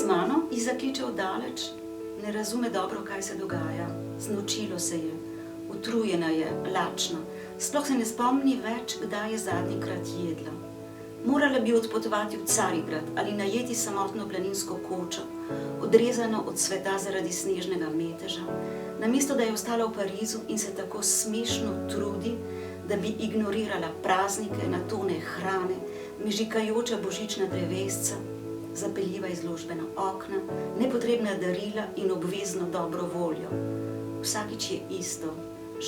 mano ji zakliče oddaleč, ne razume dobro, kaj se dogaja. Znočilo se je, utrujena je, lačna, sploh se ne spomni več, kdaj je zadnjikrat jedla. Morala bi odpotovati v Carigrad ali najeti samotno planinsko kočo, odrezano od sveta zaradi snežnega meteža, namesto da je ostala v Parizu in se tako smešno trudi, da bi ignorirala praznike, na tone hrane, mežikajoča božična drevesca, zapeljiva izložbena okna, nepotrebna darila in obvezno dobro voljo. Vsakič je isto,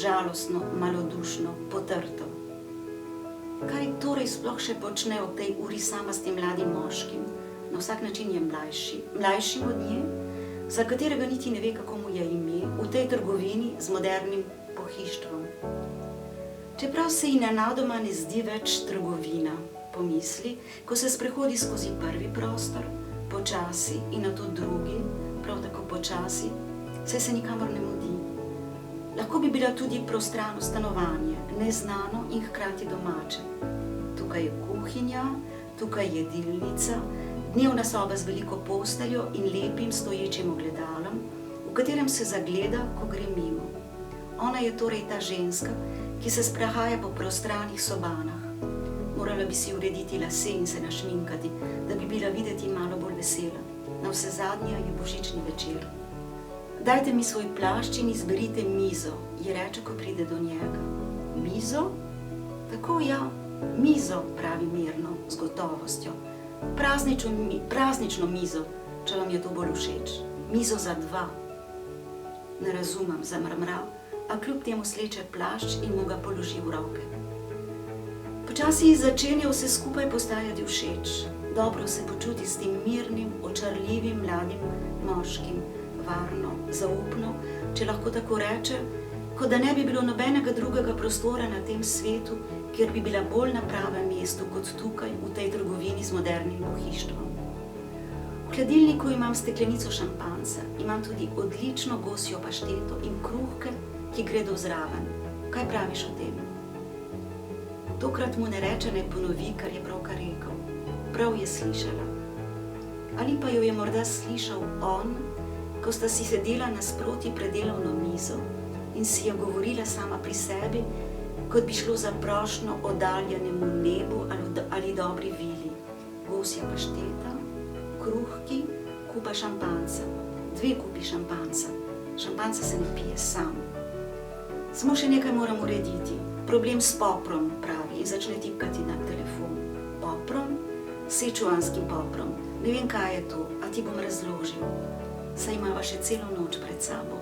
žalostno, malodušno, potrto. Kaj torej sploh še počne ob tej uri sama s tem mladim moškim? Na vsak način je mlajšim od nje, za katerega niti ne ve, kako mu je ime, v tej trgovini z modernim pohištvom. Čeprav se ji nenadoma ne zdi več trgovina, pomisli, ko se sprehodi skozi prvi prostor, počasi in nato drugi, prav tako počasi, saj se nikamor ne mudi. Lahko bi bila tudi prostrano stanovanje, neznano in hkrati domače. Tukaj je kuhinja, tukaj je jedilnica, dnevna soba z veliko posteljo in lepim stoječim ogledalom, v katerem se zagleda, ko gre mimo. Ona je torej ta ženska, ki se sprehaja po prostranih sobanah. Morala bi si urediti lase in se našminkati, da bi bila videti malo bolj vesela. Navsezadnje je božični večer. Dajte mi svoj plašč in izberite mizo, ji reče, ko pride do njega. Mizo? Tako ja, mizo, pravi mirno, z gotovostjo. Praznično mizo, če vam je to bolj všeč. Mizo za dva. Ne razumem, zamrmra, a kljub temu sleče plašč in mu ga položi v roke. Počasi ji začenja vse skupaj postajati všeč. Dobro se počuti s tem mirnim, očarljivim mladim moškim, varno, zaupno, če lahko tako reče, kot da ne bi bilo nobenega drugega prostora na tem svetu, kjer bi bila bolj na pravem mestu kot tukaj v tej trgovini z modernim pohištvom. V hladilniku imam steklenico šampanjca, imam tudi odlično gosjo pašteto in kruhke, ki gredo zraven. Kaj praviš o tem? Tokrat mu ne reče, ne ponovi, kar je pravkar rekel. Prav je slišala. Ali pa jo je morda slišal on, ko sta si sedela nasproti pred delovno mizo in si je govorila sama pri sebi, kot bi šlo za prošnjo oddaljenemu nebu ali dobri vili. Gosja pašteta, kruhki, kupa šampanjca. 2 kupi šampanjca. Šampanjca se ne pije sam. Samo še nekaj moram urediti. Problem s poprom, pravi, in začne tipkati na telefon. Poprom? Sečuanskim poprom. Ne vem, kaj je to, a ti bom razložil. Saj imava še celo noč pred sabo.